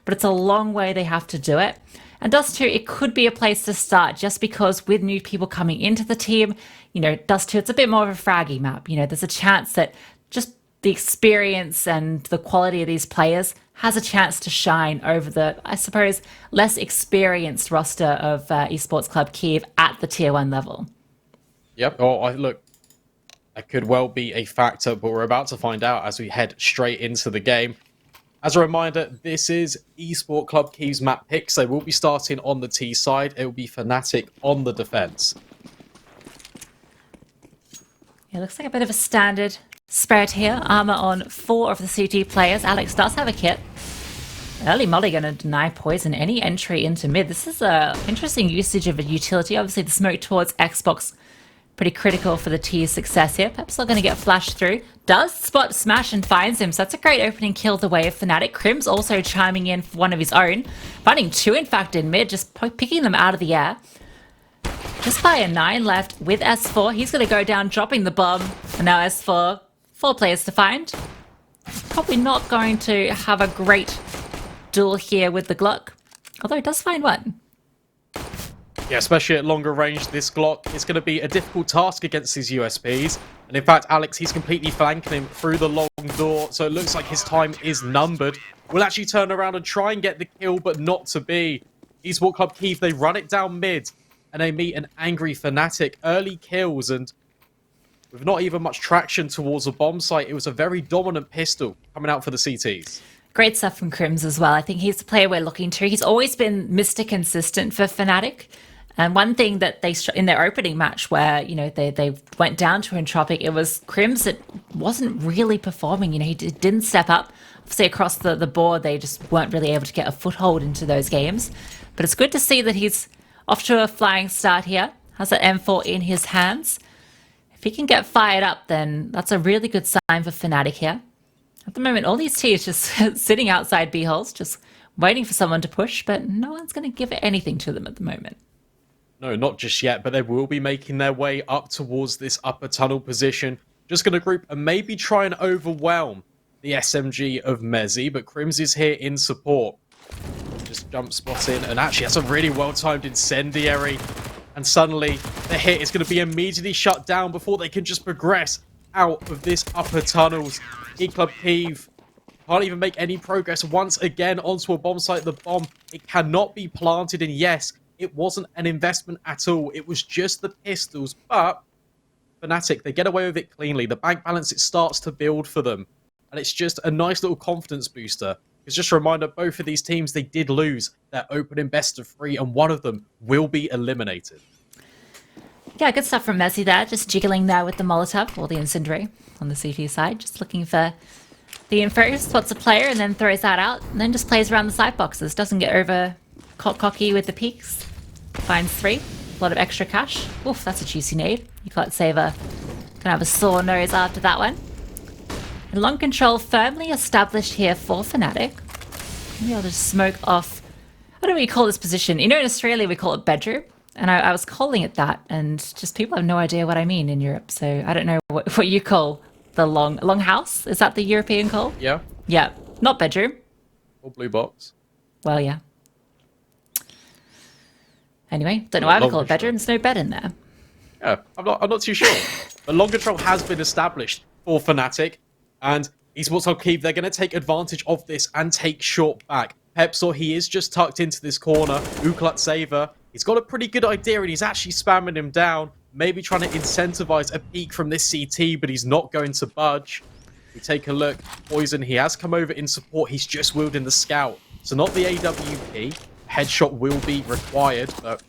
but it's a long way they have to do it. And Dust2, it could be a place to start just because with new people coming into the team, you know, Dust2, it's a bit more of a fraggy map. You know, there's a chance that just the experience and the quality of these players has a chance to shine over the, I suppose, less experienced roster of Esports Club Kyiv at the Tier 1 level. Yep. Oh, look, that could well be a factor, but we're about to find out as we head straight into the game. As a reminder, this is Esports Club Kyiv's map picks. They will be starting on the T side. It will be fnatic on the defense. It looks like a bit of a standard spread here. Armor on 4 of the CT players. Alex does have a kit. Early Molly going to deny poizon any entry into mid. This is a interesting usage of a utility. Obviously, the smoke towards Xbox pretty critical for the T's success here. Pep's not going to get flashed through. Does spot Smash and finds him. So that's a great opening kill the way of fnatic. Crim's also chiming in for one of his own. Finding 2, in fact, in mid. Just picking them out of the air. Just by a 9 left with S4. He's going to go down, dropping the bomb. And now S4, 4 players to find. Probably not going to have a great duel here with the Glock. Although it does find one. Yeah, especially at longer range, this Glock is going to be a difficult task against his USPs. And in fact, Alex, he's completely flanking him through the long door. So it looks like his time is numbered. Will actually turn around and try and get the kill, but not to be. Esports Club Kyiv, they run it down mid. And they meet an angry fnatic. Early kills, and with not even much traction towards a bomb site, it was a very dominant pistol coming out for the CTs. Great stuff from Crims as well. I think he's the player we're looking to. He's always been Mr. Consistent for fnatic. And one thing that they, in their opening match where, you know, they went down to Entropic, it was Crims that wasn't really performing. You know, he didn't step up. Obviously, across the board, they just weren't really able to get a foothold into those games. But it's good to see that he's off to a flying start here. Has that M4 in his hands. If he can get fired up, then that's a really good sign for fnatic here. At the moment, all these teams just sitting outside B holes, just waiting for someone to push, but no one's going to give it anything to them at the moment. No, not just yet, but they will be making their way up towards this upper tunnel position. Just going to group and maybe try and overwhelm the SMG of Mezzy, but Crims is here in support. Just jump spot in, and actually that's a really well-timed incendiary. And suddenly, the hit is going to be immediately shut down before they can just progress out of this upper tunnels. Club Kyiv can't even make any progress once again onto a bomb site. The bomb, it cannot be planted, and yes, it wasn't an investment at all. It was just the pistols, but fnatic, they get away with it cleanly. The bank balance, it starts to build for them, and it's just a nice little confidence booster. It's just a reminder, both of these teams, they did lose their opening best of 3, and one of them will be eliminated. Yeah, good stuff from Mezzy there. Just jiggling there with the Molotov, or the Incendiary on the CT side. Just looking for the info, spots a player, and then throws that out, and then just plays around the side boxes. Doesn't get over cocky with the peaks. Finds 3. A lot of extra cash. Oof, that's a juicy nade. uQlutzavr gonna have a sore nose after that one. And long control firmly established here for fnatic. Maybe I'll just smoke off. What do we call this position? You know, in Australia we call it bedroom. And I was calling it that, and just people have no idea what I mean in Europe. So I don't know what you call the long house. Is that the European call? Yeah. Yeah, not bedroom. Or blue box. Well, yeah. Anyway, don't know why we call it bedroom. There's no bed in there. Yeah, I'm not too sure. But long control has been established for fnatic, and Esports Club Kyiv, they're going to take advantage of this and take short back. Pepsor, he is just tucked into this corner. uQlutzavr, he's got a pretty good idea, and he's actually spamming him down. Maybe trying to incentivize a peek from this CT, but he's not going to budge. We take a look. poizon, he has come over in support. He's just wielding the scout. So not the AWP. Headshot will be required, but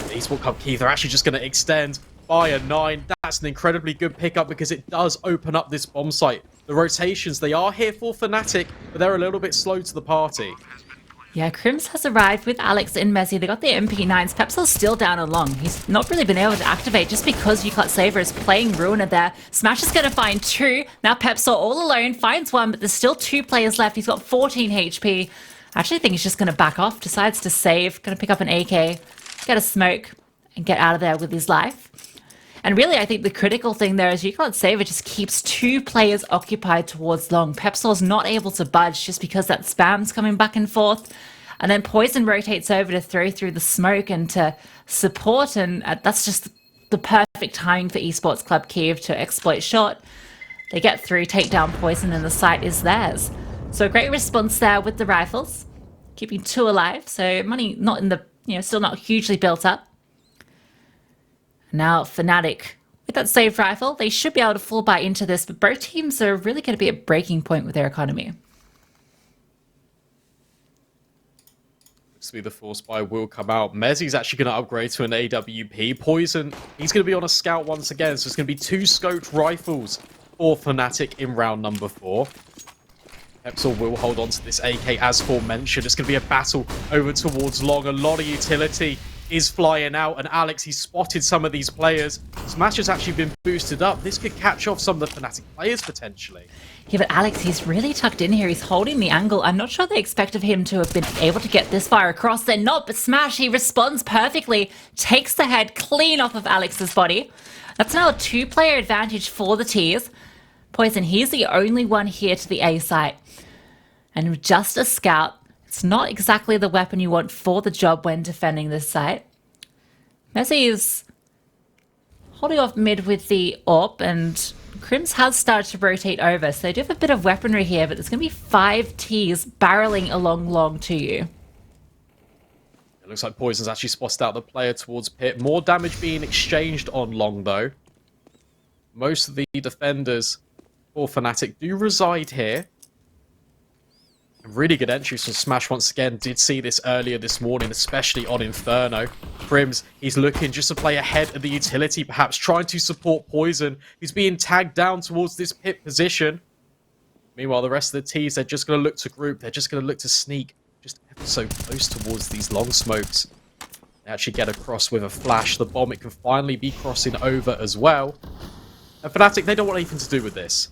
Esports Club Kyiv, they're actually just going to extend by a 9. That's an incredibly good pickup because it does open up this bomb site. The rotations, they are here for fnatic, but they're a little bit slow to the party. Yeah, Crims has arrived with Alex and Mezzy. They got their MP9s. Pepsil's still down along. He's not really been able to activate just because uQlutzavr is playing Ruiner there. Smash is going to find 2. Now Pepsil all alone finds 1, but there's still 2 players left. He's got 14 HP. I actually think he's just going to back off. Decides to save. Going to pick up an AK, get a smoke, and get out of there with his life. And really, I think the critical thing there is uQlutzavr just keeps 2 players occupied towards long. Pepsor's not able to budge just because that spam's coming back and forth. And then poizon rotates over to throw through the smoke and to support, and that's just the perfect timing for Esports Club Kyiv to exploit short. They get through, take down poizon, and the site is theirs. So a great response there with the rifles, keeping 2 alive. So money not in the, still not hugely built up. Now fnatic, with that saved rifle, they should be able to full buy into this, but both teams are really going to be at breaking point with their economy. Looks to be the force buy will come out. Mezzi's actually going to upgrade to an AWP. poizon, he's going to be on a scout once again, so it's going to be 2 scoped rifles for fnatic in round number 4. Pepsor will hold on to this AK as aforementioned. It's going to be a battle over towards long. A lot of utility is flying out, and Alex, he's spotted some of these players. Smash has actually been boosted up. This could catch off some of the fnatic players potentially. Yeah, but Alex, he's really tucked in here. He's holding the angle. I'm not sure they expected him to have been able to get this far across. They're not, but Smash, he responds perfectly, takes the head clean off of Alex's body. That's now a 2-player advantage for the T's. poizon, he's the only one here to the A site. And with just a scout, it's not exactly the weapon you want for the job when defending this site. Mezzi is holding off mid with the AWP, and Crims has started to rotate over, so they do have a bit of weaponry here, but there's going to be 5 Ts barreling along long to you. It looks like poizon's actually spotted out the player towards pit. More damage being exchanged on long, though. Most of the defenders for fnatic do reside here. Really good entries from Smash once again. Did see this earlier this morning, especially on Inferno. Crims, he's looking just to play ahead of the utility, perhaps trying to support poizon, who's being tagged down towards this pit position. Meanwhile, the rest of the T's, they're just going to look to group. They're just going to look to sneak just ever so close towards these long smokes. They actually get across with a flash. The bomb, it can finally be crossing over as well. And fnatic, they don't want anything to do with this.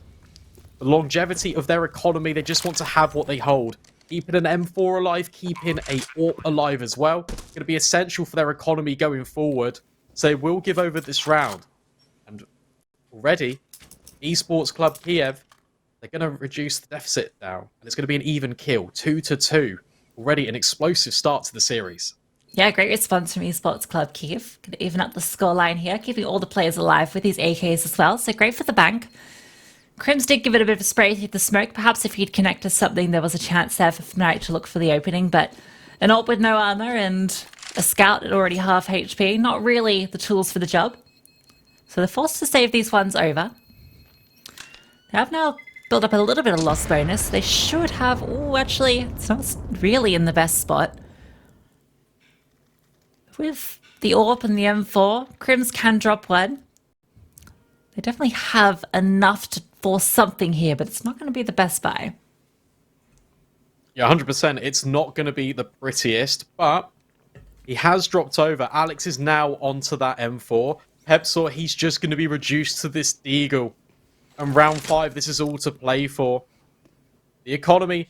The longevity of their economy, they just want to have what they hold. Keeping an M4 alive, keeping a AWP alive as well. Going to be essential for their economy going forward. So they will give over this round. And already, Esports Club Kyiv, they're going to reduce the deficit down. And it's going to be an even kill, 2-2. Already an explosive start to the series. Yeah, great response from Esports Club Kyiv. Going to even up the scoreline here, keeping all the players alive with these AKs as well. So great for the bank. Crims did give it a bit of a spray through the smoke. Perhaps if he'd connect to something, there was a chance there for fnatic to look for the opening. But an AWP with no armor and a scout at already half HP, not really the tools for the job. So they're forced to save these ones over. They have now built up a little bit of loss bonus. They should have... Oh, actually, it's not really in the best spot. With the AWP and the M4, Crims can drop one. They definitely have enough to force something here, but it's not going to be the best buy. Yeah, 100%. It's not going to be the prettiest, but he has dropped over. Alex is now onto that M4. Pepsor, he's just going to be reduced to this Deagle. And round 5, this is all to play for. The economy,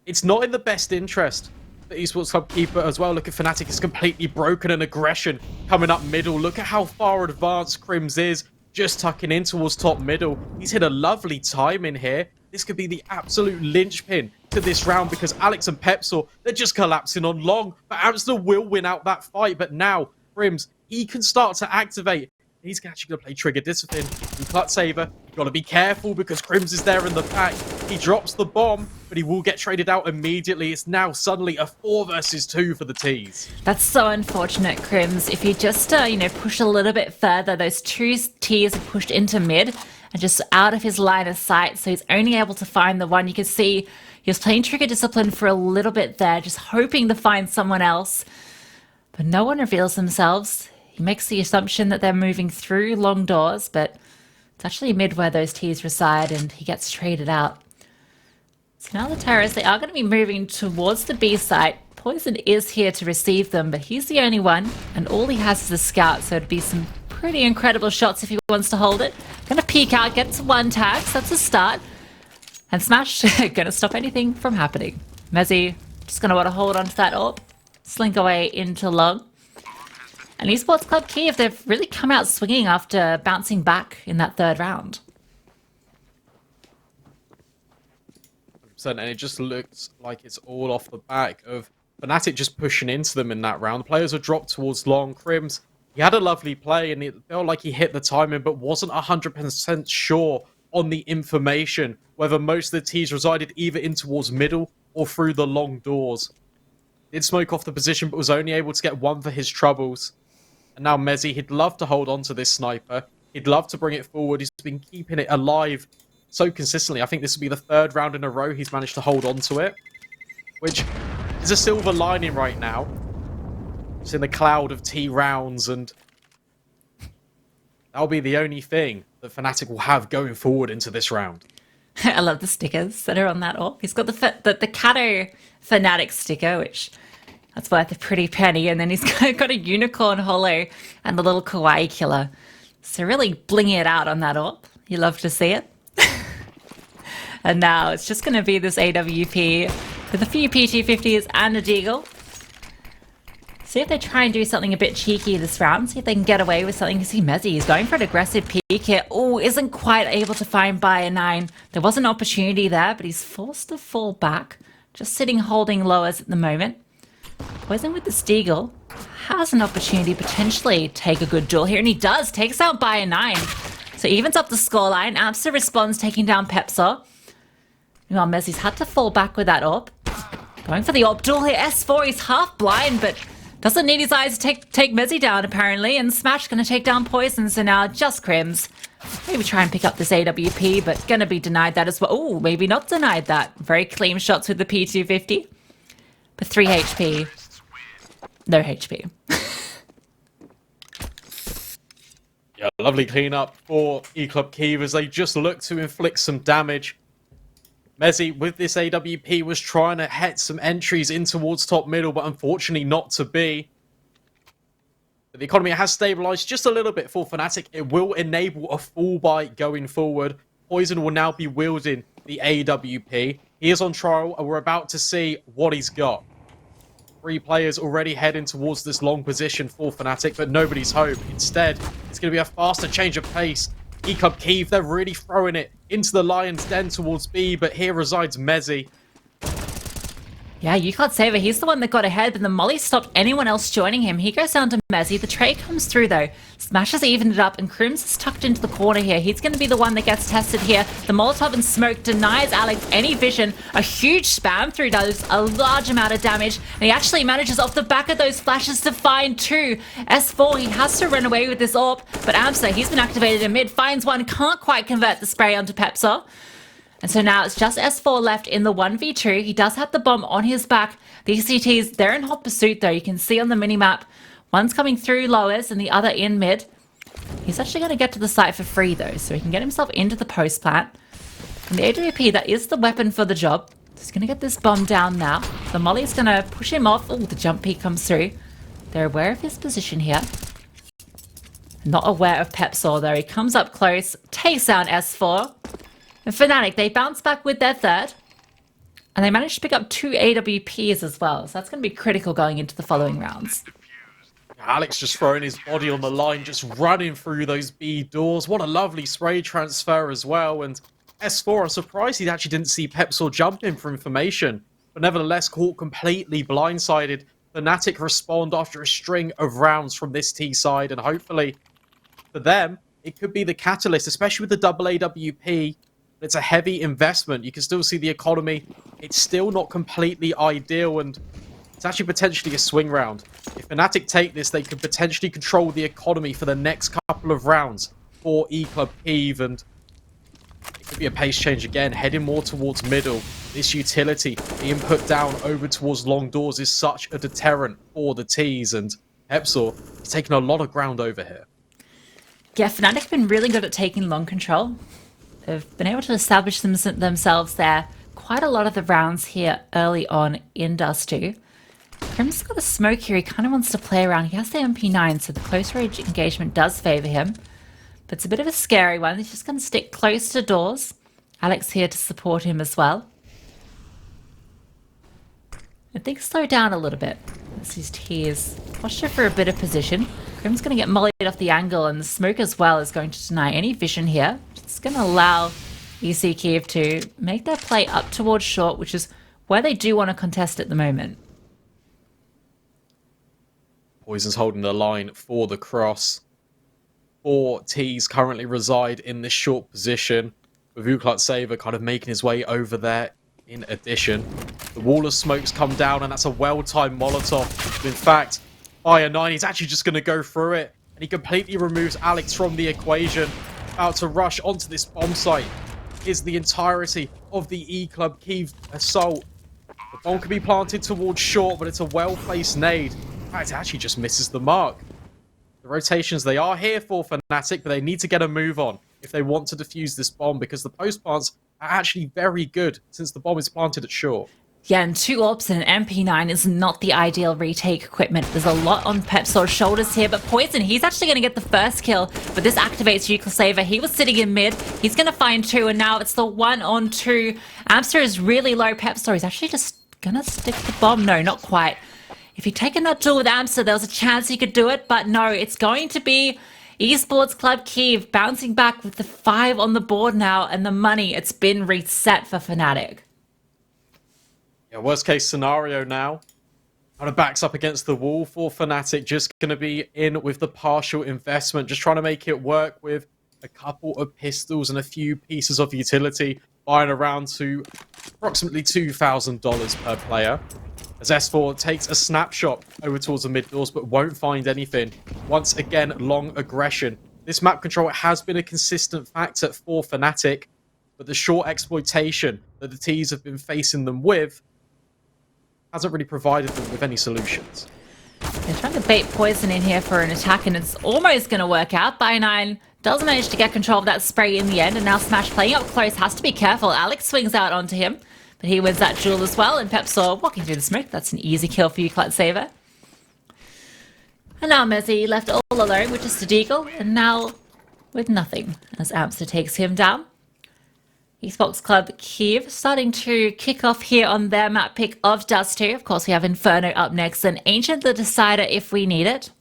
it's not in the best interest. The Esports Club Keeper as well. Look at fnatic, is completely broken, and aggression coming up middle. Look at how far advanced Crims is. Just tucking in towards top middle. He's hit a lovely time in here. This could be the absolute linchpin to this round because Alex and Pepsor, they're just collapsing on long. But Amstel will win out that fight. But now, Crims, he can start to activate. He's actually going to play Trigger Discipline. uQlutzavr, you've got to be careful because Crims is there in the pack. He drops the bomb, but he will get traded out immediately. It's now suddenly a 4 versus 2 for the T's. That's so unfortunate, Crims. If you just, push a little bit further, those 2 T's are pushed into mid and just out of his line of sight, so he's only able to find the one. You can see he was playing Trigger Discipline for a little bit there, just hoping to find someone else. But no one reveals themselves. He makes the assumption that they're moving through long doors, but it's actually mid where those T's reside, and he gets traded out. So now the terrorists, they are going to be moving towards the B site. poizon is here to receive them, but he's the only one, and all he has is a scout, so it'd be some pretty incredible shots if he wants to hold it. Going to peek out, get to 1 tag, so that's a start. And Smash going to stop anything from happening. Mezzi just going to want to hold on to that AWP, slink away into long. And Esports Club Kyiv, they've really come out swinging after bouncing back in that third round. And it just looks like it's all off the back of fnatic just pushing into them in that round. The players are dropped towards long. Crims, he had a lovely play and it felt like he hit the timing, but wasn't 100% sure on the information whether most of the T's resided either in towards middle or through the long doors. Did smoke off the position, but was only able to get one for his troubles. And now Mezzi, he'd love to hold on to this sniper. He'd love to bring it forward. He's been keeping it alive so consistently. I think this will be the third round in a row he's managed to hold on to it, which is a silver lining right now. It's in the cloud of T rounds, and that'll be the only thing that fnatic will have going forward into this round. I love the stickers that are on that AWP. He's got the Cato fnatic sticker, which that's worth a pretty penny, and then he's got a unicorn holo and the little kawaii killer. So really blinging it out on that AWP. You love to see it. And now it's just going to be this AWP with a few PT50s and a deagle. See if they try and do something a bit cheeky this round. See if they can get away with something. You see Mezzi, he's going for an aggressive peek here. Oh, isn't quite able to find by a 9. There was an opportunity there, but he's forced to fall back. Just sitting holding lowers at the moment. Poizon with the deagle has an opportunity to potentially take a good duel here, and he does. Takes out by a 9. So evens up the scoreline. Amsa responds, taking down Pepsor. Meanwhile, Mezzi's had to fall back with that AWP. Going for the AWP duel here. S4, he's half blind, but doesn't need his eyes to take Mezzi down, apparently. And Smash going to take down Poizon, so now just Crims. Maybe try and pick up this AWP, but going to be denied that as well. Oh, maybe not denied that. Very clean shots with the P250. But 3 HP. No HP. Yeah, lovely cleanup for eClub Kyiv as they just look to inflict some damage. Mezzi, with this AWP, was trying to hit some entries in towards top middle, but unfortunately not to be. But the economy has stabilized just a little bit for fnatic. It will enable a full buy going forward. Poizon will now be wielding the AWP. He is on trial, and we're about to see what he's got. 3 players already heading towards this long position for fnatic, but nobody's home. Instead, it's going to be a faster change of pace. eClub Kyiv, they're really throwing it into the Lion's Den towards B, but here resides Mezzi. Yeah, uQlutzavr, he's the one that got ahead, but the molly stopped anyone else joining him. He goes down to Mezzi. The trade comes through, though. Smash has evened it up, and Crims is tucked into the corner here. He's going to be the one that gets tested here. The Molotov and smoke denies Alex any vision. A huge spam through does a large amount of damage, and he actually manages off the back of those flashes to find 2. S4, he has to run away with this AWP, but Amsa, he's been activated in mid, finds one, can't quite convert the spray onto Pepsor. And so now it's just S4 left in the 1v2. He does have the bomb on his back. The ECTs, they're in hot pursuit though. You can see on the minimap, one's coming through lowers and the other in mid. He's actually going to get to the site for free though, so he can get himself into the post plant. And the AWP, that is the weapon for the job. He's going to get this bomb down now. The molly's going to push him off. Oh, the jump peek comes through. They're aware of his position here. Not aware of Pepsor though. He comes up close, takes down S4. And fnatic, they bounce back with their third. And they managed to pick up 2 AWPs as well. So that's going to be critical going into the following rounds. Alex just throwing his body on the line, just running through those B doors. What a lovely spray transfer as well. And S4, I'm surprised he actually didn't see Pepsor jump in for information. But nevertheless, caught completely blindsided. fnatic respond after a string of rounds from this T side. And hopefully, for them, it could be the catalyst, especially with the double AWP. It's a heavy investment. You can still see the economy. It's still not completely ideal, and it's actually potentially a swing round. If fnatic take this, they could potentially control the economy for the next couple of rounds for eClub Kyiv, and it could be a pace change again, heading more towards middle. This utility being put down over towards long doors is such a deterrent for the T's, and Pepsor is taking a lot of ground over here. Yeah, fnatic have been really good at taking long control. They've been able to establish themselves there quite a lot of the rounds here early on in Dust2. Crim's got a smoke here. He kind of wants to play around. He has the MP9, so the close range engagement does favour him. But it's a bit of a scary one. He's just going to stick close to doors. Alex here to support him as well. And things slow down a little bit as his tears posture for a bit of position. Grim's going to get mollied off the angle, and the smoke as well is going to deny any vision here. It's going to allow EC Kyiv to make their play up towards short, which is where they do want to contest at the moment. Poizon's holding the line for the cross. 4 Ts currently reside in this short position, with uQlutzavr kind of making his way over there. In addition, the wall of smoke's come down, and that's a well-timed Molotov. In fact, Fire9, he's actually just going to go through it, and he completely removes Alex from the equation. About to rush onto this bomb site is the entirety of the E-Club Kyiv assault. The bomb can be planted towards short, but it's a well-placed nade. In fact, it actually just misses the mark. The rotations, they are here for fnatic, but they need to get a move on if they want to defuse this bomb, because the post plants are actually very good since the bomb is planted at short. Yeah, and 2 AWPs and an MP9 is not the ideal retake equipment. There's a lot on Pepsor's shoulders here, but poizon, he's actually going to get the first kill, but this activates uQlutzavr. He was sitting in mid. He's going to find 2, and now it's the 1-on-2. Amster is really low. Pepsor, he's actually just going to stick the bomb. No, not quite. If he'd taken that duel with Amster, there was a chance he could do it, but no, it's going to be Esports Club Kyiv bouncing back with the 5 on the board now, and the money, it's been reset for fnatic. Yeah, worst case scenario now. Kind of backs up against the wall for fnatic, just going to be in with the partial investment, just trying to make it work with a couple of pistols and a few pieces of utility, buying around to approximately $2,000 per player. As S4 takes a snapshot over towards the mid doors, but won't find anything. Once again, long aggression. This map control has been a consistent factor for fnatic, but the short exploitation that the Ts have been facing them with hasn't really provided them with any solutions. They're trying to bait poizon in here for an attack, and it's almost going to work out. By9 does manage to get control of that spray in the end, and now Smash playing up close has to be careful. Alex swings out onto him, but he wins that duel as well, and Pepsor walking through the smoke. That's an easy kill for uQlutzavr. And now Mezzy left all alone with just a deagle, and now with nothing as Amster takes him down. Esports Club Kyiv starting to kick off here on their map pick of Dust2. Of course, we have Inferno up next, and Ancient the Decider if we need it.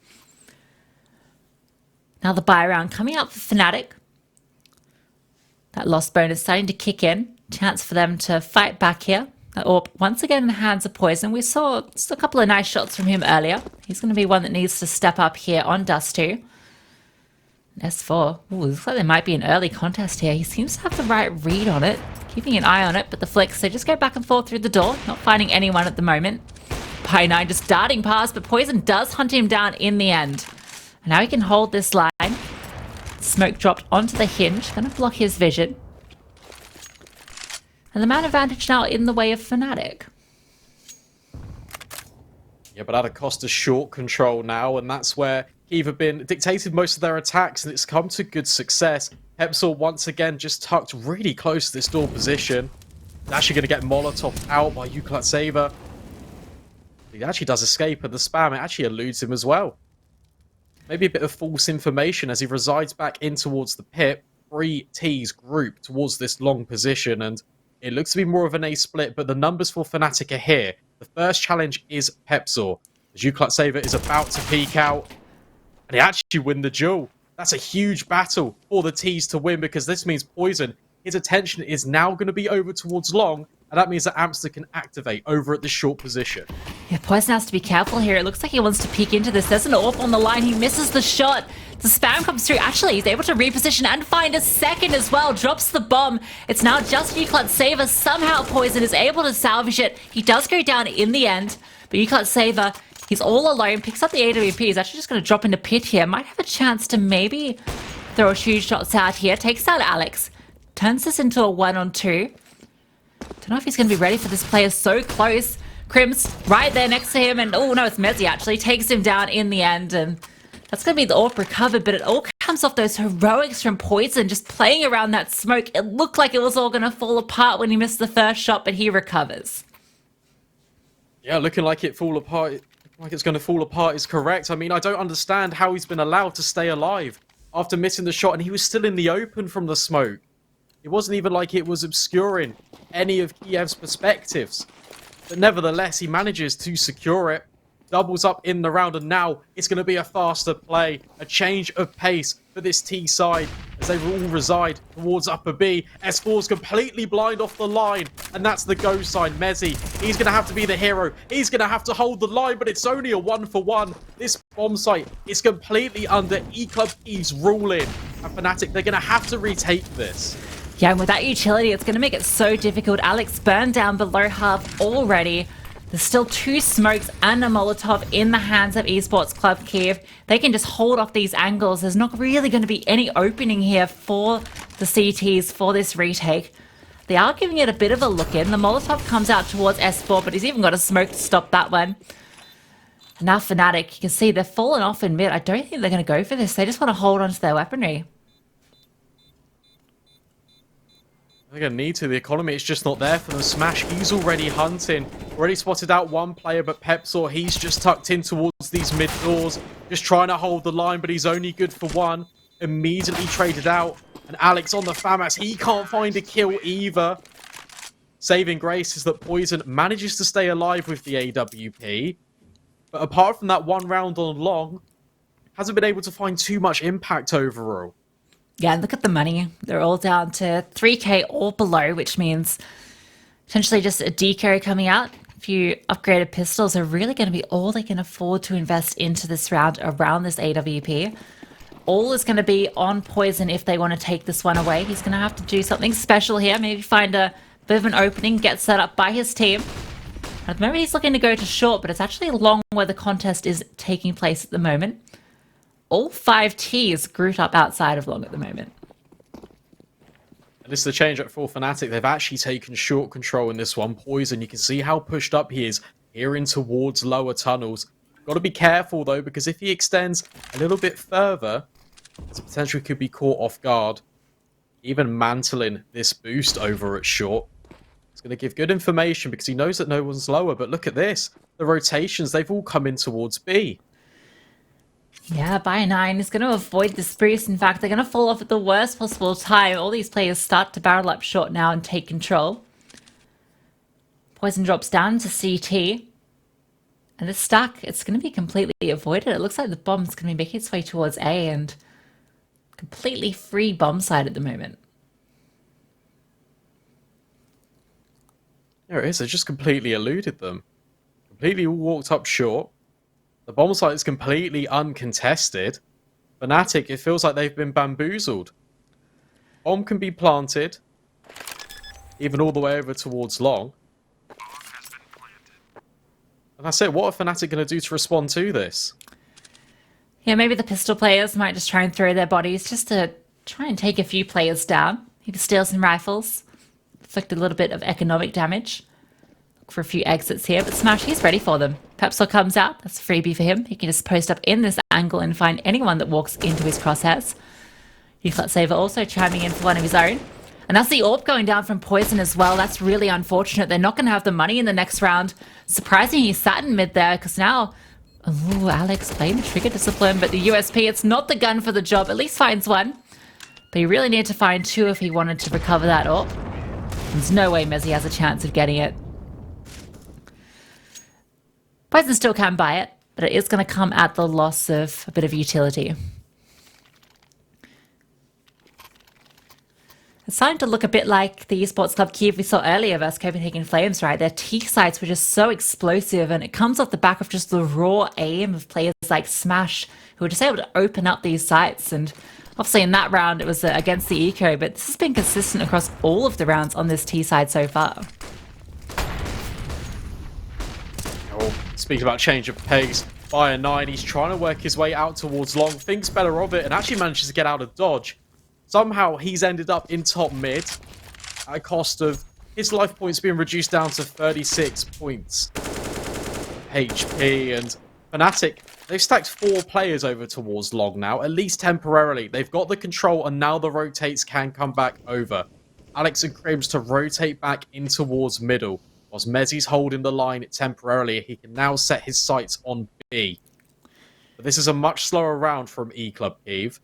Now the buy round coming up for fnatic. That lost bonus starting to kick in. Chance for them to fight back here. Or once again in the hands of poizon. We saw just a couple of nice shots from him earlier. He's going to be one that needs to step up here on Dust2. S4. Ooh, looks like there might be an early contest here. He seems to have the right read on it. Keeping an eye on it, but the flicks, they just go back and forth through the door. Not finding anyone at the moment. By9 just darting past, but poizon does hunt him down in the end. And now he can hold this line. Smoke dropped onto the hinge. Going to block his vision. And the man advantage now in the way of fnatic. Yeah, but at a cost of short control now, and that's where Kyiv have been dictated most of their attacks, and it's come to good success. Pepsor once again just tucked really close to this door position. He's actually going to get Molotov out by uQlutzavr. He actually does escape, and the spam, it actually eludes him as well. Maybe a bit of false information as he resides back in towards the pit. 3 Ts group towards this long position, and it looks to be more of an A split, but the numbers for fnatic are here. The first challenge is Pepsor, as uQlutzavr is about to peek out, and they actually win the duel. That's a huge battle for the Ts to win, because this means poizon, his attention is now going to be over towards long, and that means that Amster can activate over at the short position. Yeah, poizon has to be careful here. It looks like he wants to peek into this. There's an AWP on the line. He misses the shot. The spam comes through. Actually, he's able to reposition and find a second as well. Drops the bomb. It's now just uQlutzavr. Somehow poizon is able to salvage it. He does go down in the end, but uQlutzavr, he's all alone, picks up the AWP. He's actually just going to drop into pit here. Might have a chance to maybe throw a few shots out here. Takes out Alex. Turns this into a 1-on-2. Don't know if he's going to be ready for this player so close. Crim's right there next to him, and oh no, it's Mezzy actually. Takes him down in the end, and that's going to be the AWP recovered, but it all comes off those heroics from poizon, just playing around that smoke. It looked like it was all going to fall apart when he missed the first shot, but he recovers. Yeah, looking like it fall apart. Like it's going to fall apart is correct. I mean, I don't understand how he's been allowed to stay alive after missing the shot, and he was still in the open from the smoke. It wasn't even like it was obscuring any of Kyiv's perspectives. But nevertheless, he manages to secure it. doubles up in the round, and now it's going to be a faster play, a change of pace for this T side as they all reside towards upper B. S4's completely blind off the line, and that's the go sign. Mezzi, he's going to have to be the hero. He's going to have to hold the line, but it's only a 1-for-1. This bomb site is completely under uQlutzav's ruling. And fnatic, they're going to have to retake this. Yeah, and with that utility, it's going to make it so difficult. Alex burned down below half already. There's still 2 smokes and a Molotov in the hands of Esports Club Kyiv. They can just hold off these angles. There's not really going to be any opening here for the CTs for this retake. They are giving it a bit of a look in. The Molotov comes out towards S4, but he's even got a smoke to stop that one. And now fnatic, you can see they're falling off in mid. I don't think they're going to go for this. They just want to hold on to their weaponry. They're going to need to. The economy is just not there for them. Smash, he's already hunting. Already spotted out one player, but Pepsor, he's just tucked in towards these mid doors. Just trying to hold the line, but he's only good for one. Immediately traded out. And Alex on the FAMAS, he can't find a kill either. Saving grace is that poizon manages to stay alive with the AWP. But apart from that one round on long, hasn't been able to find too much impact overall. Yeah, look at the money. They're all down to 3k or below, which means potentially just a deco coming out. A few upgraded pistols are really going to be all they can afford to invest into this round around this AWP. All is going to be on poizon if they want to take this one away. He's going to have to do something special here. Maybe find a bit of an opening, get set up by his team. At the moment, he's looking to go to short, but it's actually long where the contest is taking place at the moment. All 5 Ts grouped up outside of long at the moment. And this is the change up for fnatic. They've actually taken short control in this one. poizon, you can see how pushed up he is, hearing towards lower tunnels. Got to be careful, though, because if he extends a little bit further, his potential could be caught off guard. Even mantling this boost over at short. It's going to give good information because he knows that no one's lower. But look at this. The rotations, they've all come in towards B. Yeah, Bio9 is going to avoid this boost. In fact, they're going to fall off at the worst possible time. All these players start to barrel up short now and take control. poizon drops down to CT. And this stack, it's going to be completely avoided. It looks like the bomb's going to be making its way towards A and completely free bomb side at the moment. There it is. They just completely eluded them. Completely all walked up short. The bomb site is completely uncontested. fnatic, it feels like they've been bamboozled. Bomb can be planted. Even all the way over towards long. And that's it. What are fnatic going to do to respond to this? Yeah, maybe the pistol players might just try and throw their bodies just to try and take a few players down. Maybe steal some rifles. Inflict a little bit of economic damage. Look for a few exits here, but Smash, he's ready for them. Pepsor comes out. That's a freebie for him. He can just post up in this angle and find anyone that walks into his crosshairs. uQlutzavr also chiming in for one of his own. And that's the AWP going down from poizon as well. That's really unfortunate. They're not going to have the money in the next round. Surprising he sat in mid there, because now... Ooh, Alex playing the trigger discipline, but the USP, it's not the gun for the job. At least finds one. But he really needed to find 2 if he wanted to recover that AWP. There's no way Mezzi has a chance of getting it. poizon still can buy it, but it is going to come at the loss of a bit of utility. It's starting to look a bit like the Esports Club Kyiv we saw earlier versus Copenhagen Flames, right? Their T sites were just so explosive, and it comes off the back of just the raw aim of players like Smash, who were just able to open up these sites. And obviously in that round it was against the Eco, but this has been consistent across all of the rounds on this T side so far. Oh, speaking about change of pace, Bio9, he's trying to work his way out towards long, thinks better of it, and actually manages to get out of dodge. Somehow he's ended up in top mid at a cost of his life points being reduced down to 36 points HP. And fnatic, they've stacked 4 players over towards long now, at least temporarily. They've got the control, and now the rotates can come back over. Alex and Crims to rotate back in towards middle. Whilst Mezzi's holding the line temporarily, he can now set his sights on B. But this is a much slower round from uQlutzavr.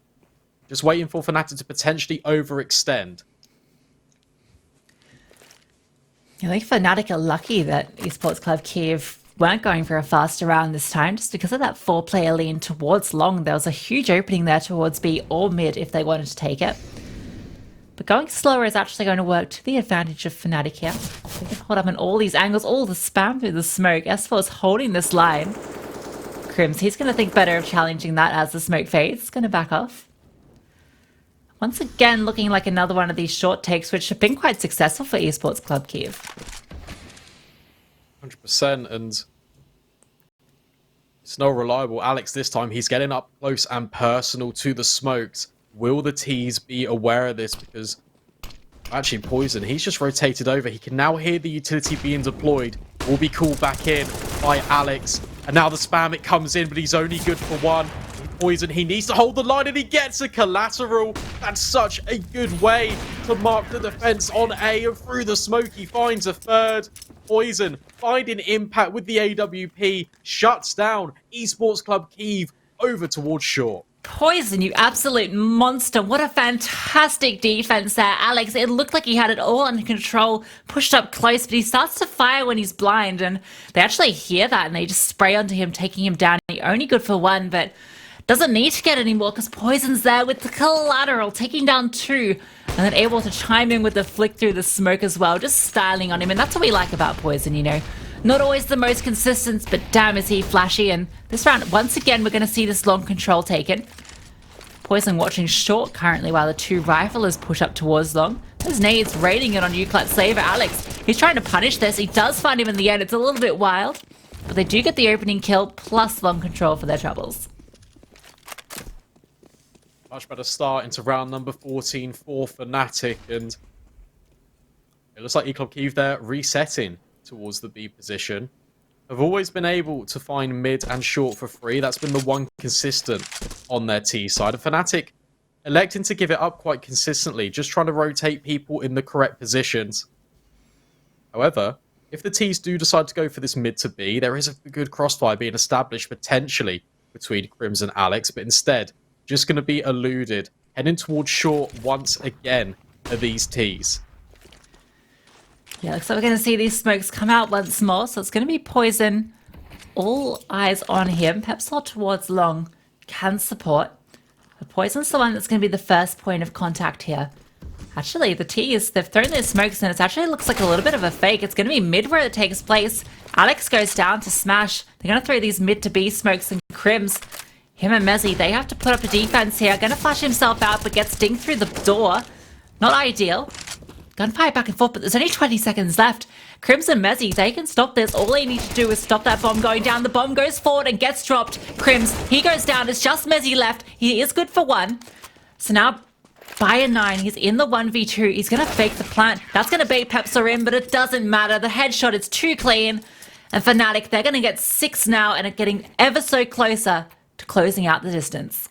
Just waiting for fnatic to potentially overextend. I think fnatic are lucky that Esports Club Kyiv weren't going for a faster round this time just because of that 4-player lean towards long. There was a huge opening there towards B or mid if they wanted to take it. But going slower is actually going to work to the advantage of fnatic here. They can hold up in all these angles, all the spam through the smoke. S4 is holding this line. Crims, he's going to think better of challenging that as the smoke fades. He's going to back off. Once again, looking like another one of these short takes, which have been quite successful for Esports Club Kyiv. 100%, and it's not reliable. Alex this time, he's getting up close and personal to the smokes. Will the T's be aware of this? Because actually poizon, he's just rotated over. He can now hear the utility being deployed. Will be called back in by Alex. And now the spam, it comes in, but he's only good for one. poizon, he needs to hold the line, and he gets a collateral. That's such a good way to mark the defense on A, and through the smoke he finds a third. poizon finding impact with the AWP, shuts down Esports Club Kyiv over towards short. poizon, you absolute monster. What a fantastic defense there, Alex. It looked like he had it all under control, pushed up close, but he starts to fire when he's blind, and they actually hear that, and they just spray onto him, taking him down. He only good for one, but doesn't need to get any more because poizon's there with the collateral, taking down two, and then able to chime in with the flick through the smoke as well, just styling on him, and that's what we like about poizon, you know. Not always the most consistent, but damn is he flashy. And this round, once again, we're going to see this long control taken. poizon watching short currently while the two riflers push up towards long. There's nades raiding it on uQlutzavr. Alex, he's trying to punish this. He does find him in the end. It's a little bit wild, but they do get the opening kill plus long control for their troubles. Much better start into round number 14 for fnatic, and it looks like eClub Kyiv there resetting towards the B position. Have always been able to find mid and short for free. That's been the one consistent on their T side. And fnatic electing to give it up quite consistently, just trying to rotate people in the correct positions. However, if the T's do decide to go for this mid to B, there is a good crossfire being established potentially between Crims and Alex, but instead, just going to be eluded. Heading towards short once again are these T's. Yeah, looks like we're going to see these smokes come out once more. So it's going to be poizon. All eyes on him. Pepsol towards long can support. But poizon's the one that's going to be the first point of contact here. Actually, the T's, they've thrown their smokes and it actually looks like a little bit of a fake. It's going to be mid where it takes place. Alex goes down to smash. They're going to throw these mid to B smokes, and Crims, him and Mezzy, they have to put up a defense here. Going to flash himself out, but gets dinged through the door. Not ideal. Gunfire back and forth, but there's only 20 seconds left. Crims and Mezzy, they can stop this. All they need to do is stop that bomb going down. The bomb goes forward and gets dropped. Crims, he goes down. It's just Mezzy left. He is good for one. So now, by a 9, he's in the 1v2. He's going to fake the plant. That's going to bait Pepsor in, but it doesn't matter. The headshot is too clean. And fnatic, they're going to get 6 now and are getting ever so closer to closing out the distance.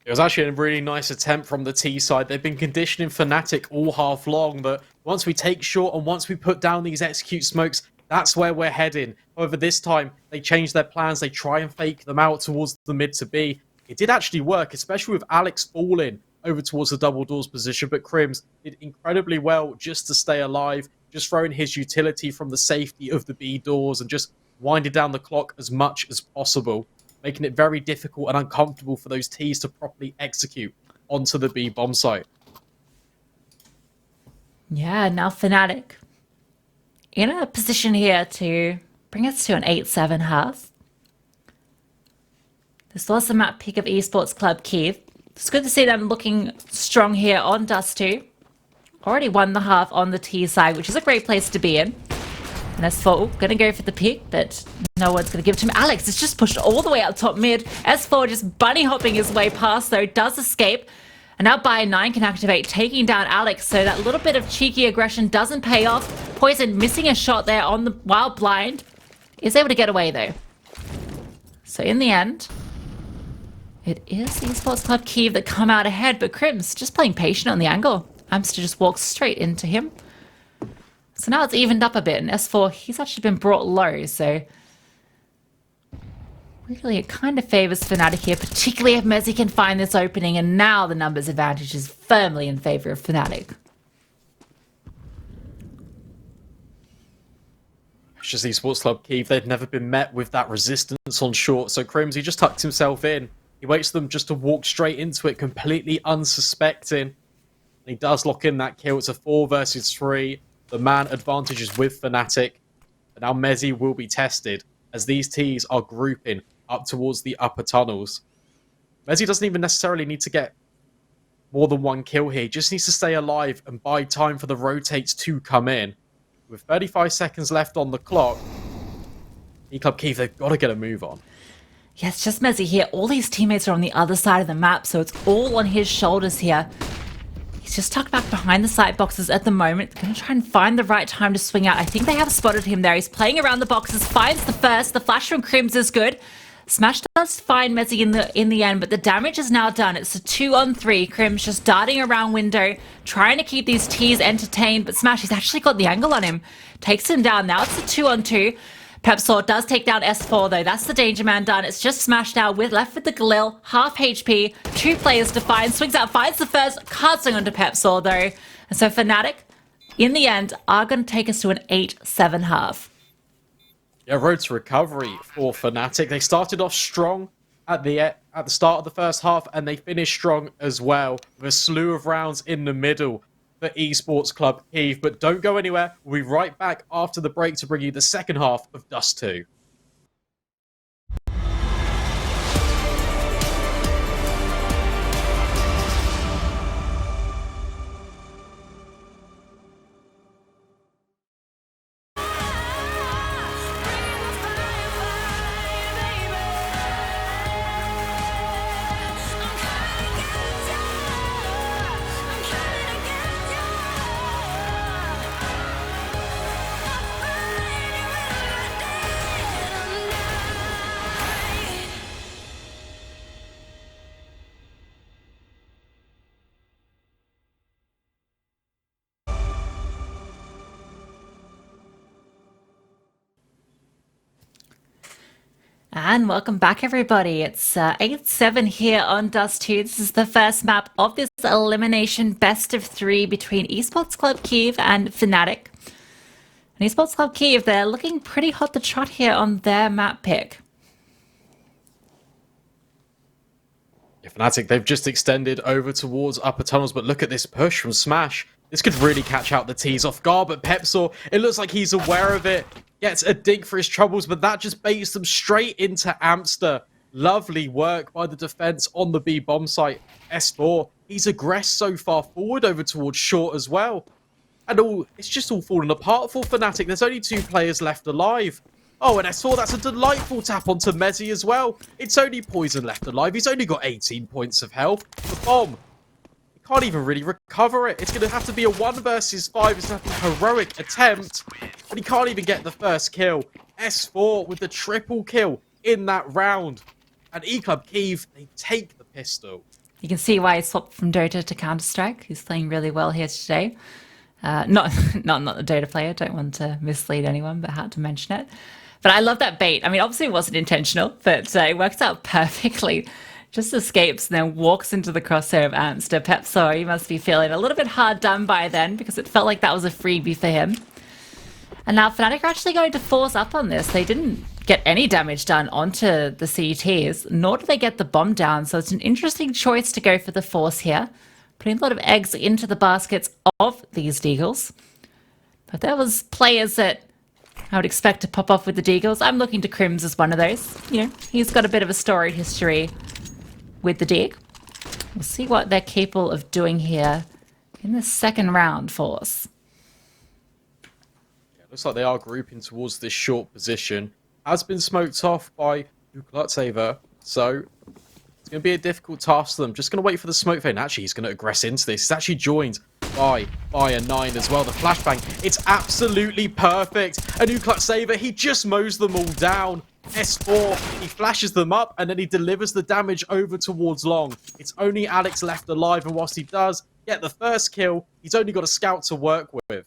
It was actually a really nice attempt from the T side. They've been conditioning fnatic all half long that once we take short and once we put down these execute smokes, that's where we're heading. However, this time they change their plans. They try and fake them out towards the mid to B. It did actually work, especially with Alex falling over towards the double doors position, but Crims did incredibly well just to stay alive, just throwing his utility from the safety of the B doors and just winding down the clock as much as possible, making it very difficult and uncomfortable for those T's to properly execute onto the B bomb site. Yeah, now fnatic in a position here to bring us to an 8-7 half. This was the map pick of Esports Club Kyiv. It's good to see them looking strong here on Dust2. Already won the half on the T side, which is a great place to be in. And S4 going to go for the pick, but no one's going to give it to him. Alex is just pushed all the way out top mid. S4 just bunny hopping his way past, though, does escape. And now By9 can activate, taking down Alex, so that little bit of cheeky aggression doesn't pay off. poizon missing a shot there on the while blind. Is able to get away, though. So in the end, it is Esports Club Kyiv that come out ahead, but Crims just playing patient on the angle. Amster just walks straight into him. So now it's evened up a bit, and S4, he's actually been brought low, so really it kind of favours fnatic here, particularly if Mezzy can find this opening, and now the numbers advantage is firmly in favour of fnatic. Just Esports Club Kyiv, they'd never been met with that resistance on short, so Crims, he just tucks himself in. He waits for them just to walk straight into it, completely unsuspecting. And he does lock in that kill. It's a 4 versus 3. The man advantage is with fnatic. But now Mezzi will be tested as these Ts are grouping up towards the upper tunnels. Mezzi doesn't even necessarily need to get more than 1 kill here. He just needs to stay alive and buy time for the rotates to come in. With 35 seconds left on the clock, eClub Kyiv, they've got to get a move on. Yeah, it's just Mezzi here. All these teammates are on the other side of the map, so it's all on his shoulders here. He's just tucked back behind the side boxes at the moment. Going to try and find the right time to swing out. I think they have spotted him there. He's playing around the boxes, finds the first. The flash from Crims is good. Smash does find Mezzi in the end, but the damage is now done. It's a 2-on-3. Crims just darting around window, trying to keep these Ts entertained, but Smash, he's actually got the angle on him. Takes him down. Now it's a 2-on-2. Pepsor does take down S4 though. That's the danger man done. It's just Smash now left with the Galil, half HP, 2 players to find. Swings out, finds the first, can't swing onto Pepsor though. And so fnatic, in the end, are going to take us to an 8-7 half. Yeah, road to recovery for fnatic. They started off strong at the start of the first half, and they finished strong as well with a slew of rounds in the middle for Esports Club Kyiv. But don't go anywhere. We'll be right back after the break to bring you the second half of Dust2. And welcome back, everybody. It's 8-7 here on Dust2. This is the first map of this elimination best of 3 between Esports Club Kyiv and fnatic. And Esports Club Kyiv, they're looking pretty hot to trot here on their map pick. Yeah, fnatic, they've just extended over towards upper tunnels, but look at this push from Smash. This could really catch out the Ts off guard, but Pepsor, it looks like he's aware of it. Gets a dig for his troubles, but that just baits them straight into Amster. Lovely work by the defense on the B bomb site. S4, he's aggressed so far forward over towards short as well. And it's just all falling apart for fnatic. There's only 2 players left alive. Oh, and S4, that's a delightful tap onto Mezzi as well. It's only poizon left alive. He's only got 18 points of health. The bomb, can't even really recover it. It's going to have to be a 1 versus 5. It's going to have to be a heroic attempt. But he can't even get the first kill. S4 with the triple kill in that round. And eClub Kyiv, they take the pistol. You can see why he swapped from Dota to Counter-Strike. He's playing really well here today. Not the Dota player. Don't want to mislead anyone, but had to mention it. But I love that bait. I mean, obviously it wasn't intentional, but it works out perfectly. Just escapes and then walks into the crosshair of Amster. Pepsor, he must be feeling a little bit hard done by then because it felt like that was a freebie for him. And now fnatic are actually going to force up on this. They didn't get any damage done onto the CTs, nor do they get the bomb down. So it's an interesting choice to go for the force here. Putting a lot of eggs into the baskets of these deagles. But there was players that I would expect to pop off with the deagles. I'm looking to Crims as one of those. You know, he's got a bit of a storied history with the dig. We'll see what they're capable of doing here in the second round for us. Yeah, looks like they are grouping towards this short position. Has been smoked off by uQlutzavr, so it's going to be a difficult task for them. Just going to wait for the smoke fade. Actually, he's going to aggress into this. He's actually joined by a 9 as well. The flashbang, it's absolutely perfect. And uQlutzavr, he just mows them all down. S4, he flashes them up, and then he delivers the damage over towards long. It's only Alex left alive, and whilst he does get the first kill, he's only got a scout to work with.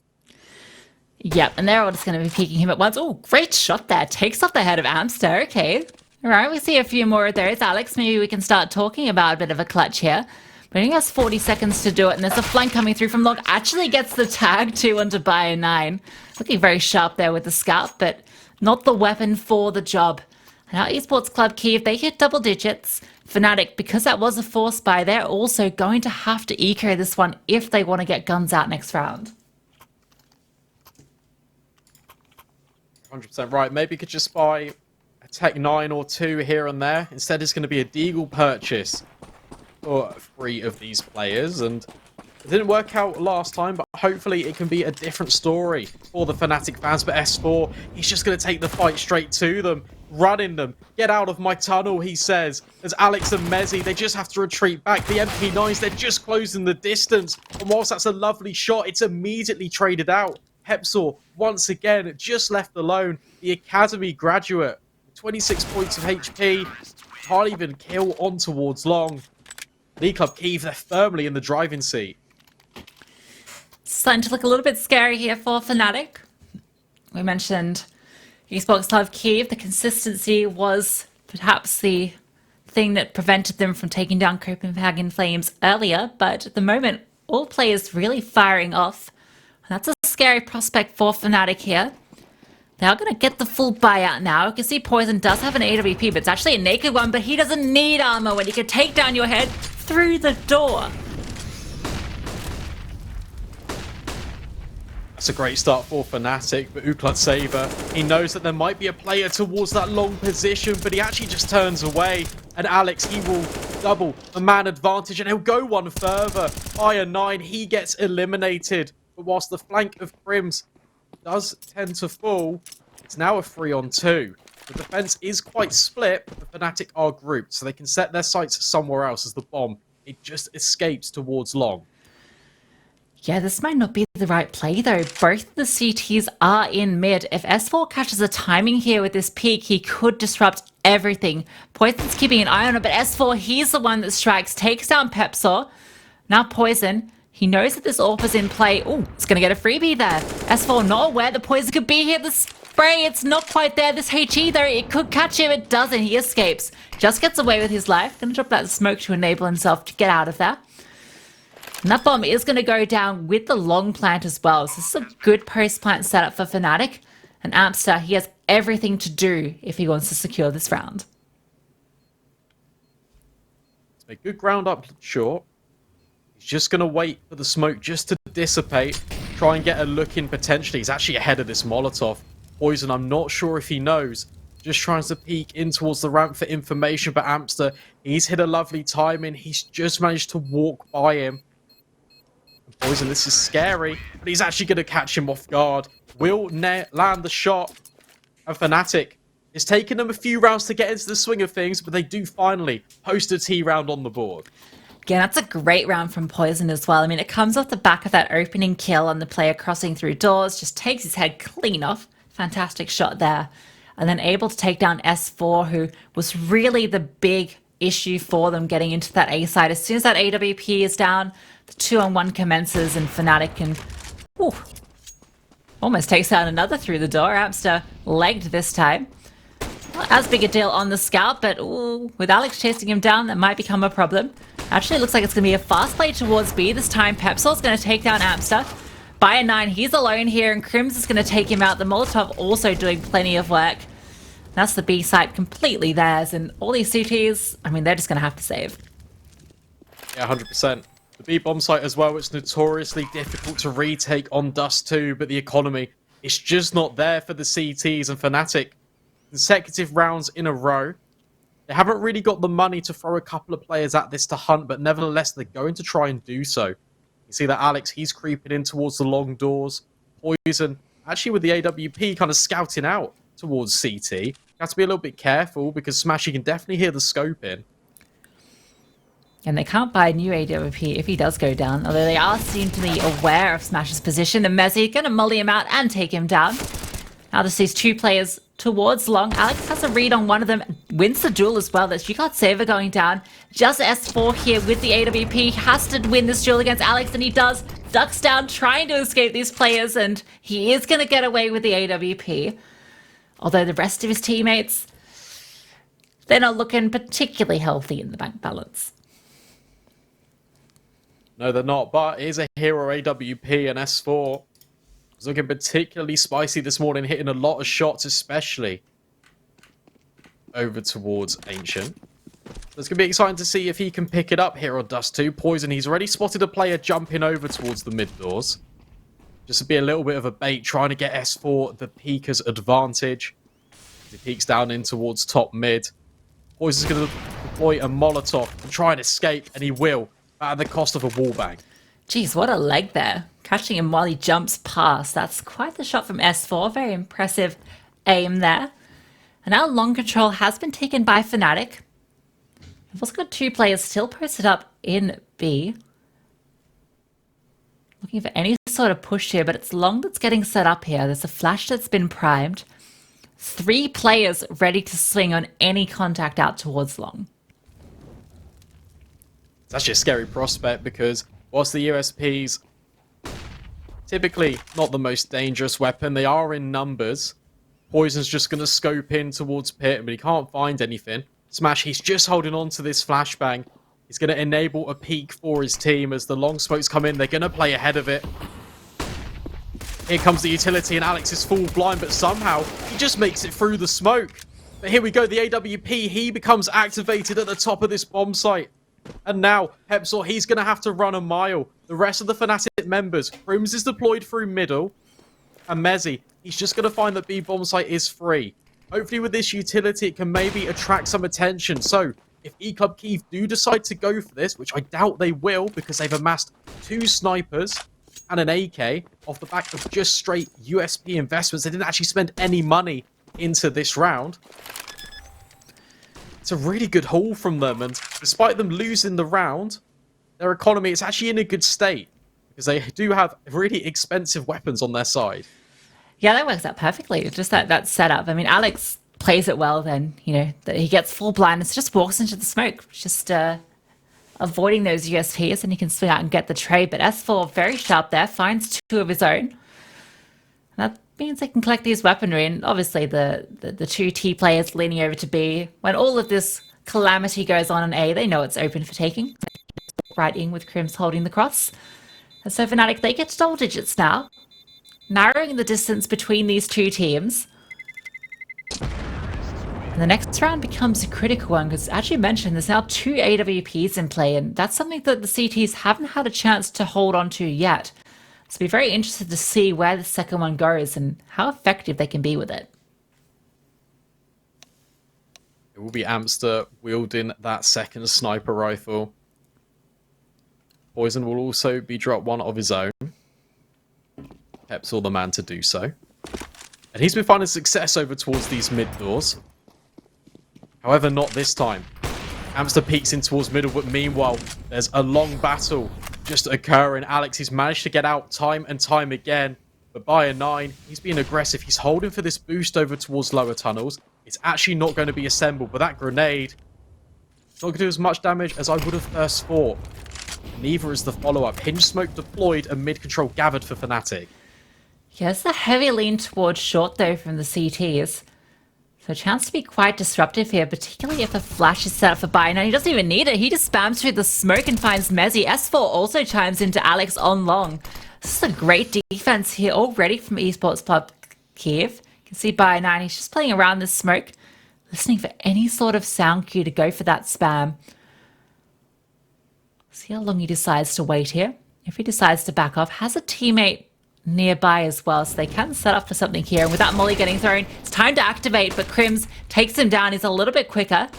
Yep, and they're all just going to be peeking him at once. Oh, great shot there. Takes off the head of Amster. Okay. All right, we see a few more of those. Alex, maybe we can start talking about a bit of a clutch here. But he has 40 seconds to do it, and there's a flank coming through from long. Actually gets the tag too onto Buy 9. Looking very sharp there with the scout, but not the weapon for the job. Now, Esports Club Kyiv, they hit double digits. Fnatic, because that was a force buy, they're also going to have to eco this one if they want to get guns out next round. 100% right. Maybe you could just buy a Tech 9 or 2 here and there. Instead, it's going to be a Deagle purchase for 3 of these players. And it didn't work out last time, but hopefully it can be a different story for the Fnatic fans. But S4, he's just going to take the fight straight to them, running them. Get out of my tunnel, he says. There's Alex and Mezzy. They just have to retreat back. The MP9s, they're just closing the distance. And whilst that's a lovely shot, it's immediately traded out. Hepsor, once again, just left alone. The Academy graduate, 26 points of HP, can't even kill on towards long. League Club Kyiv, they're firmly in the driving seat. Starting to look a little bit scary here for Fnatic. We mentioned Esports Club Kyiv. The consistency was perhaps the thing that prevented them from taking down Copenhagen Flames earlier, but at the moment, all players really firing off. That's a scary prospect for Fnatic here. They are going to get the full buyout now. You can see poizon does have an AWP, but it's actually a naked one, but he doesn't need armor when he can take down your head through the door. That's a great start for Fnatic, but uQlutzavr, he knows that there might be a player towards that long position, but he actually just turns away. And Alex, he will double the man advantage, and he'll go one further. Iron 9, he gets eliminated. But whilst the flank of Crims does tend to fall, it's now a 3-on-2. The defense is quite split, but the Fnatic are grouped, so they can set their sights somewhere else as the bomb, it just escapes towards long. Yeah, this might not be the right play, though. Both the CTs are in mid. If S4 catches a timing here with this peak, he could disrupt everything. poizon's keeping an eye on it, but S4, he's the one that strikes, takes down Pepsor. Now poizon, he knows that this AWP is in play. Oh, it's going to get a freebie there. S4 not aware the poizon could be here. The spray, it's not quite there. This HE, though, it could catch him. It doesn't. He escapes. Just gets away with his life. Going to drop that smoke to enable himself to get out of there. And that bomb is going to go down with the long plant as well. So this is a good post-plant setup for Fnatic. And Ampster, he has everything to do if he wants to secure this round. It's a good ground up short. He's just going to wait for the smoke just to dissipate. Try and get a look in potentially. He's actually ahead of this Molotov. poizon, I'm not sure if he knows. Just tries to peek in towards the ramp for information. But Ampster, he's hit a lovely timing. He's just managed to walk by him. poizon, this is scary. But he's actually going to catch him off guard. Will land the shot. And Fnatic, it's taken them a few rounds to get into the swing of things. But they do finally post a T round on the board. Again, that's a great round from poizon as well. I mean, it comes off the back of that opening kill on the player crossing through doors, just takes his head clean off. Fantastic shot there. And then able to take down S4, who was really the big issue for them getting into that A side. As soon as that AWP is down, the 2-on-1 commences and Fnatic can almost takes out another through the door. Ampster legged this time. Not as big a deal on the scout, but with Alex chasing him down, that might become a problem. Actually, it looks like it's going to be a fast play towards B. This time, Pepsor's going to take down Ampster. By a 9, he's alone here, and Crims is going to take him out. The Molotov also doing plenty of work. That's the B site completely theirs, and all these CTs, I mean, they're just going to have to save. Yeah, 100%. The B bomb site as well, it's notoriously difficult to retake on Dust2, but the economy is just not there for the CTs and Fnatic. Consecutive rounds in a row. They haven't really got the money to throw a couple of players at this to hunt, but nevertheless, they're going to try and do so. You see that Alex, he's creeping in towards the long doors. poizon, actually with the AWP, kind of scouting out towards CT. You have to be a little bit careful because Smashy can definitely hear the scope in. And they can't buy a new AWP if he does go down, although they are seem to be aware of Smash's position. And Mezzy going to molly him out and take him down. Now this sees 2 players towards long. Alex has a read on one of them, wins the duel as well. That's uQlutzavr going down. Just S4 here with the AWP. Has to win this duel against Alex, and he does. Ducks down, trying to escape these players, and he is going to get away with the AWP. Although the rest of his teammates, they're not looking particularly healthy in the bank balance. No, they're not, but it is a hero AWP and S4. was looking particularly spicy this morning, hitting a lot of shots, especially over towards Ancient. So it's going to be exciting to see if he can pick it up here on Dust2. Poizon, he's already spotted a player jumping over towards the mid doors. Just to be a little bit of a bait, trying to get S4 the peeker's advantage. He peeks down in towards top mid. Poizon's going to deploy a Molotov and try and escape, and he will, at the cost of a wallbang. Jeez, what a leg there. Catching him while he jumps past. That's quite the shot from S4. Very impressive aim there. And now long control has been taken by fnatic. We've also got two players still posted up in B. Looking for any sort of push here, but it's long that's getting set up here. There's a flash that's been primed. 3 players ready to swing on any contact out towards long. It's actually a scary prospect because whilst the USPs typically not the most dangerous weapon, they are in numbers. Poizon's just going to scope in towards Pit, but he can't find anything. Smash, he's just holding on to this flashbang. He's going to enable a peek for his team as the long smokes come in. They're going to play ahead of it. Here comes the utility, and Alex is full blind, but somehow he just makes it through the smoke. But here we go, the AWP, he becomes activated at the top of this bomb site. And now, Pepsor, he's going to have to run a mile. The rest of the fnatic members, Crims is deployed through middle. And Mezzy, he's just going to find that B bomb site is free. Hopefully with this utility, it can maybe attract some attention. So, if eClub Kyiv do decide to go for this, which I doubt they will because they've amassed 2 snipers and an AK off the back of just straight USP investments, they didn't actually spend any money into this round. It's a really good haul from them, and despite them losing the round, their economy is actually in a good state because they do have really expensive weapons on their side. Yeah, that works out perfectly. Just that setup. I mean, Alex plays it well then, you know, that he gets full blindness, just walks into the smoke, just avoiding those USPs, and he can swing out and get the trade. But S4, very sharp there, finds 2 of his own. That means they can collect these weaponry, and obviously the 2 T players leaning over to B. When all of this calamity goes on in A, they know it's open for taking. Right in with Crims holding the cross. And so fnatic, they get to double digits now, narrowing the distance between these 2 teams. And the next round becomes a critical one because, as you mentioned, there's now 2 AWPs in play, and that's something that the CTs haven't had a chance to hold on to yet. So be very interested to see where the second one goes and how effective they can be with it. It will be Amster wielding that second sniper rifle. Poizon will also be dropped one of his own. Pepsor the man to do so. And he's been finding success over towards these mid doors. However, not this time. Amster peeks in towards middle, but meanwhile, there's a long battle just occurring. Alex, he's managed to get out time and time again. But by a 9, he's being aggressive. He's holding for this boost over towards lower tunnels. It's actually not going to be assembled, but that grenade not going to do as much damage as I would have first thought. Neither is the follow-up. Hinge smoke deployed and mid-control gathered for fnatic. Yeah, it's a heavy lean towards short, though, from the CTs. So a chance to be quite disruptive here, particularly if the flash is set up for buy. Now, he doesn't even need it. He just spams through the smoke and finds Mezzy. S4 also chimes into Alex on long. This is a great defense here already from Esports Club Kyiv. You can see by 9, he's just playing around this smoke, listening for any sort of sound cue to go for that spam. See how long he decides to wait here. If he decides to back off, has a teammate nearby as well, so they can set up for something here. And with that molly getting thrown, it's time to activate, but Crims takes him down. He's a little bit quicker.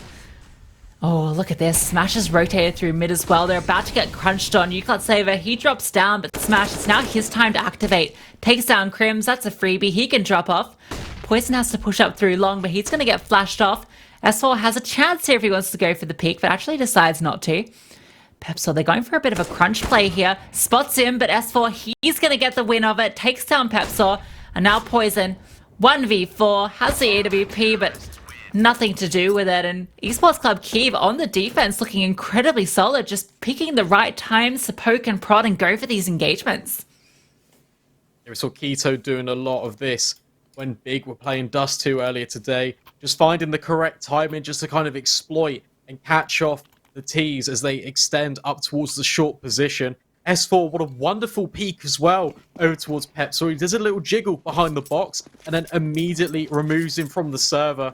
Oh, look at this. Smash is rotated through mid as well. They're about to get crunched on. uQlutzavr, he drops down, but Smash, it's now his time to activate. Takes down Crims. That's a freebie. He can drop off. Poizon has to push up through long, but he's going to get flashed off. S4 has a chance here if he wants to go for the peak, but actually decides not to. Pepsor, they're going for a bit of a crunch play here. Spots him, but S4, he's going to get the win of it. Takes down Pepsor. And now Poizon, 1v4, has the AWP, but nothing to do with it. And Esports Club Kyiv on the defense looking incredibly solid, just picking the right times to poke and prod and go for these engagements. We saw Keto doing a lot of this when Big were playing Dust2 earlier today. Just finding the correct timing just to kind of exploit and catch off the T's as they extend up towards the short position. S4, what a wonderful peek as well over towards Pep. So he does a little jiggle behind the box and then immediately removes him from the server.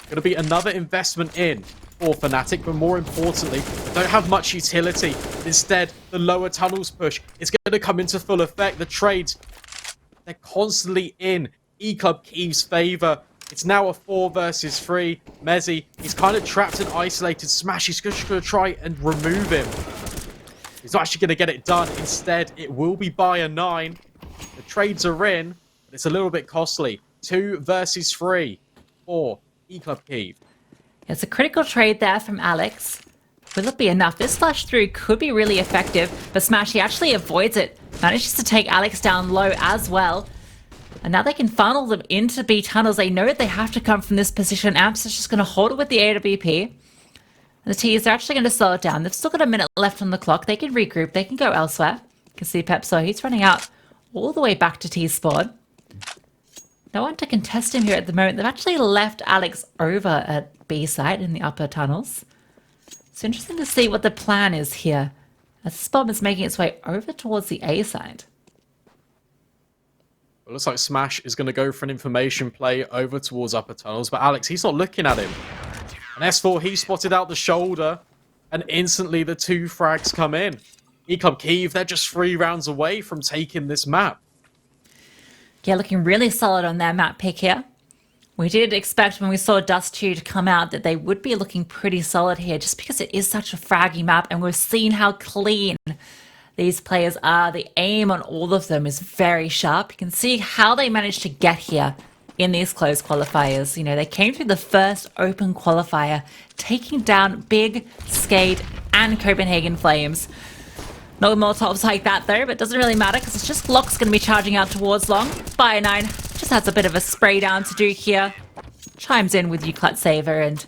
Going to be another investment in for fnatic, but more importantly, they don't have much utility. Instead, the lower tunnels push is going to come into full effect. The trades, they're constantly in Kyiv's favor. It's now a 4 versus 3. Mezzi, he's kind of trapped and isolated. Smash is just going to try and remove him. He's not actually going to get it done. Instead, it will be by a 9. The trades are in, but it's a little bit costly. 2 versus 3 for Kyiv. It's a critical trade there from Alex. Will it be enough? This flash through could be really effective, but Smash, he actually avoids it. Manages to take Alex down low as well. And now they can funnel them into B tunnels. They know they have to come from this position. Amps is just going to hold it with the AWP. And the T's are actually going to slow it down. They've still got a minute left on the clock. They can regroup. They can go elsewhere. You can see Pepso. He's running out all the way back to T's spawn. No one to contest him here at the moment. They've actually left Alex over at B site in the upper tunnels. It's interesting to see what the plan is here, as this bomb is making its way over towards the A side. It looks like Smash is going to go for an information play over towards upper tunnels, but Alex, he's not looking at him. And S4, he spotted out the shoulder, and instantly the 2 frags come in. Kyiv, they're just 3 rounds away from taking this map. Yeah, looking really solid on their map pick here. We did expect when we saw Dust2 to come out that they would be looking pretty solid here, just because it is such a fraggy map, and we've seen how clean these players are. The aim on all of them is very sharp. You can see how they managed to get here in these closed qualifiers. You know, they came through the first open qualifier, taking down Big, Skate, and Copenhagen Flames. No Molotovs like that though, but it doesn't really matter because it's just Glock's going to be charging out towards long. By 9 just has a bit of a spray down to do here. Chimes in with uQlutzavr, and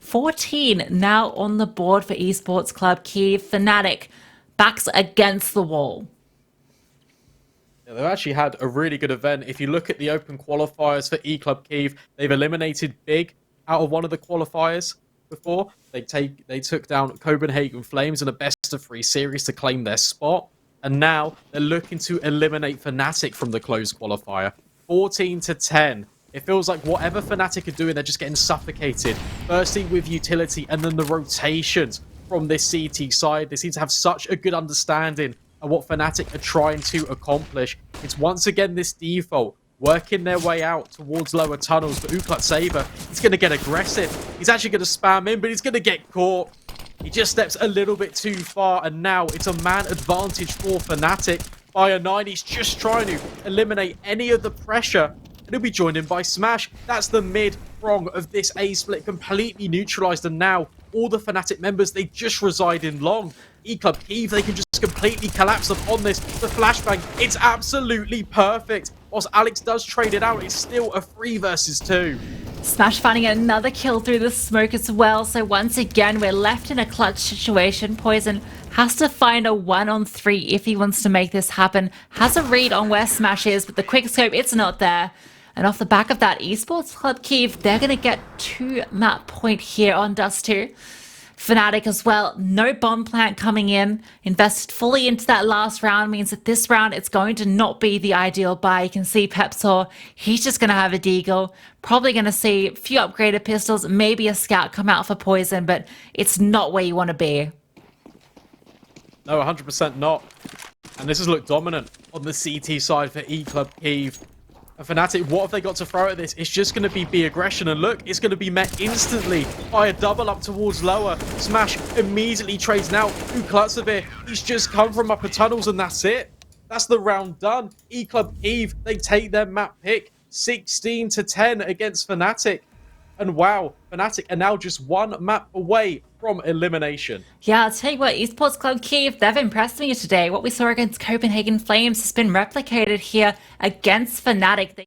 14 now on the board for Esports Club Kyiv. fnatic backs against the wall. Yeah, they've actually had a really good event. If you look at the open qualifiers for Kyiv, they've eliminated Big out of one of the qualifiers before. They took down Copenhagen Flames in a best-of-3 series to claim their spot. And now they're looking to eliminate fnatic from the closed qualifier. 14-10. It feels like whatever fnatic are doing, they're just getting suffocated. Firstly with utility, and then the rotations from this CT side. They seem to have such a good understanding of what fnatic are trying to accomplish. It's once again this default, working their way out towards lower tunnels. But uQlutzavr, he's going to get aggressive. He's actually going to spam in, but he's going to get caught. He just steps a little bit too far, and now it's a man advantage for fnatic. By a 9, he's just trying to eliminate any of the pressure, and he'll be joined in by Smash. That's the mid prong of this A split completely neutralized, and now all the fnatic members, they just reside in long. Kyiv, they can just completely collapse upon this. The flashbang, it's absolutely perfect. Whilst Alex does trade it out, it's still a 3 versus 2. Smash finding another kill through the smoke as well. So once again, we're left in a clutch situation. Poizon has to find a 1-on-3 if he wants to make this happen. Has a read on where Smash is, but the quick scope, it's not there. And off the back of that, Esports Club Kyiv, they're going to get 2 map point here on Dust2. fnatic as well, no bomb plant coming in. Invested fully into that last round means that this round it's going to not be the ideal buy. You can see Pepsor, he's just going to have a deagle. Probably going to see a few upgraded pistols, maybe a scout come out for Poizon, but it's not where you want to be. No, 100% not. And this has looked dominant on the CT side for Kyiv. And fnatic, what have they got to throw at this? It's just going to be aggression. And look, it's going to be met instantly by a double up towards lower. Smash immediately trades now. uQlutzavr, he's just come from upper tunnels, and that's it. That's the round done. Kyiv, they take their map pick. 16-10 against fnatic. And wow, fnatic are now just 1 map away from elimination. Yeah, I'll tell you what, Esports Club Kyiv, they've impressed me today. What we saw against Copenhagen Flames has been replicated here against fnatic.